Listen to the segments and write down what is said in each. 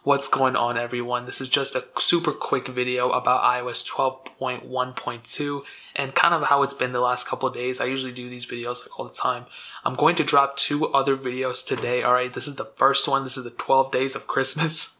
What's going on, everyone? This is just a super quick video about iOS 12.1.2 and kind of how it's been the last couple of days. I usually do these videos like all the time. I'm going to drop 2 other videos today. Alright, this is the first one. This is the 12 days of Christmas.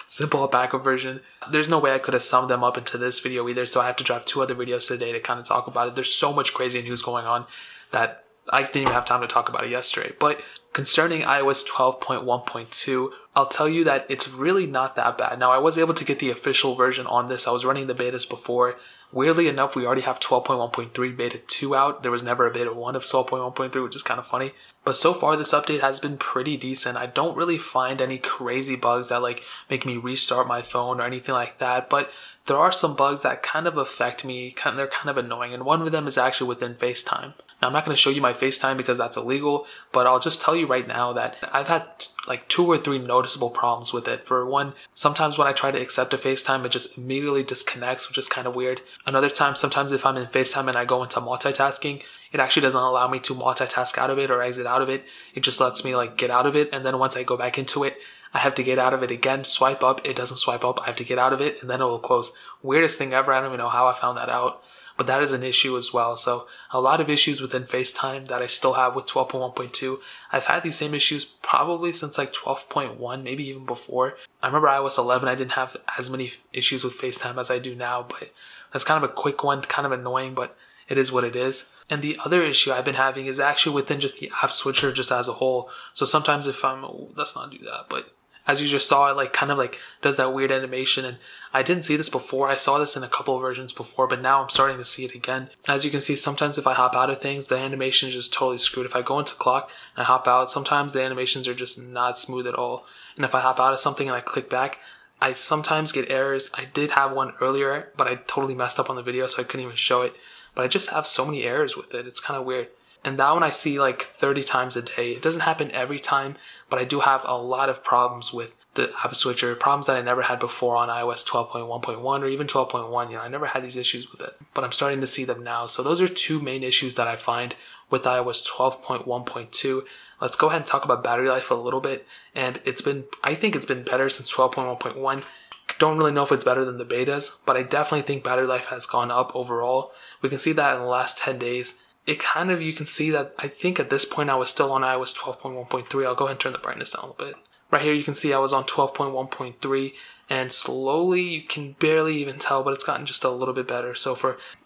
Simple Alpaca version. There's no way I could have summed them up into this video either, so I have to drop 2 other videos today to kind of talk about it. There's so much crazy news going on that I didn't even have time to talk about it yesterday. But concerning iOS 12.1.2, I'll tell you that it's really not that bad. Now, I was able to get the official version on this. I was running the betas before. Weirdly enough, we already have 12.1.3 beta 2 out. There was never a beta 1 of 12.1.3, which is kind of funny. But so far, this update has been pretty decent. I don't really find any crazy bugs that make me restart my phone or anything like that. But there are some bugs that kind of affect me. They're kind of annoying. And one of them is actually within FaceTime. Now, I'm not going to show you my FaceTime because that's illegal, but I'll just tell you right now that I've had like 2 or 3 noticeable problems with it. For one, sometimes when I try to accept a FaceTime, it just immediately disconnects, which is kind of weird. Another time, sometimes if I'm in FaceTime and I go into multitasking, it actually doesn't allow me to multitask out of it or exit out of it. It just lets me get out of it, and then once I go back into it, I have to get out of it again, swipe up, it doesn't swipe up, I have to get out of it, and then it will close. Weirdest thing ever, I don't even know how I found that out. But that is an issue as well. So a lot of issues within FaceTime that I still have with 12.1.2. I've had these same issues probably since 12.1, maybe even before. I remember iOS 11, I didn't have as many issues with FaceTime as I do now, but that's kind of a quick one, kind of annoying, but it is what it is. And the other issue I've been having is actually within just the app switcher just as a whole. So sometimes if let's not do that, but as you just saw, it does that weird animation, and I didn't see this before. I saw this in a couple of versions before, but now I'm starting to see it again. As you can see, sometimes if I hop out of things, the animation is just totally screwed. If I go into clock and I hop out, sometimes the animations are just not smooth at all. And if I hop out of something and I click back, I sometimes get errors. I did have one earlier, but I totally messed up on the video, so I couldn't even show it. But I just have so many errors with it. It's kind of weird. And that one I see 30 times a day. It doesn't happen every time, but I do have a lot of problems with the app switcher, problems that I never had before on iOS 12.1.1 or even 12.1. I never had these issues with it, but I'm starting to see them now. So those are 2 main issues that I find with iOS 12.1.2. Let's go ahead and talk about battery life a little bit. And I think it's been better since 12.1.1. Don't really know if it's better than the betas, but I definitely think battery life has gone up overall. We can see that in the last 10 days. You can see that I think at this point I was still on iOS 12.1.3. I'll go ahead and turn the brightness down a little bit. Right here you can see I was on 12.1.3, and slowly you can barely even tell, but it's gotten just a little bit better.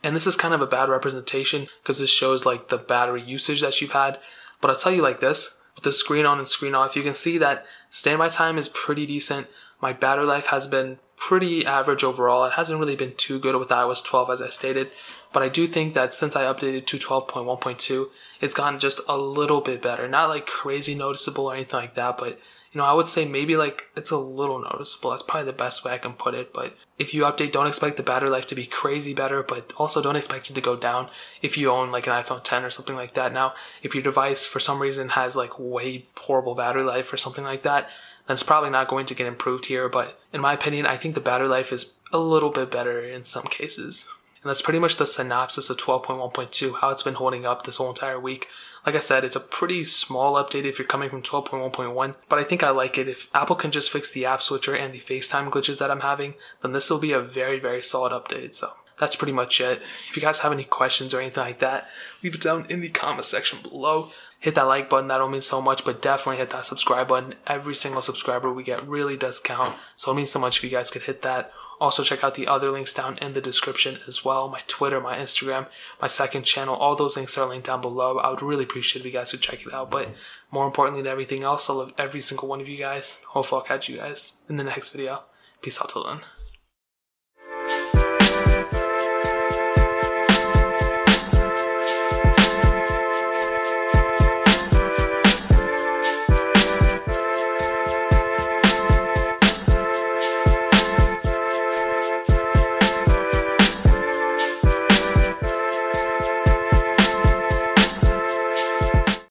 And this is kind of a bad representation because this shows the battery usage that you've had. But I'll tell you like this, with the screen on and screen off, you can see that standby time is pretty decent. My battery life has been pretty average overall. It hasn't really been too good with iOS 12 as I stated, but I do think that since I updated to 12.1.2, it's gotten just a little bit better. Not crazy noticeable or anything like that, but I would say maybe it's a little noticeable. That's probably the best way I can put it. But if you update, don't expect the battery life to be crazy better, but also don't expect it to go down if you own an iPhone 10 or something like that. Now, if your device for some reason has way horrible battery life or something like that, then it's probably not going to get improved here. But in my opinion, I think the battery life is a little bit better in some cases. And that's pretty much the synopsis of 12.1.2, how it's been holding up this whole entire week. Like I said, it's a pretty small update if you're coming from 12.1.1, but I think I like it. If Apple can just fix the app switcher and the FaceTime glitches that I'm having, then this will be a very, very solid update. So that's pretty much it. If you guys have any questions or anything like that, leave it down in the comment section below. Hit that like button, that'll mean so much, but definitely hit that subscribe button. Every single subscriber we get really does count, so it means so much if you guys could hit that. Also, check out the other links down in the description as well. My Twitter, my Instagram, my second channel. All those links are linked down below. I would really appreciate if you guys would check it out. But more importantly than everything else, I love every single one of you guys. Hopefully I'll catch you guys in the next video. Peace out till then.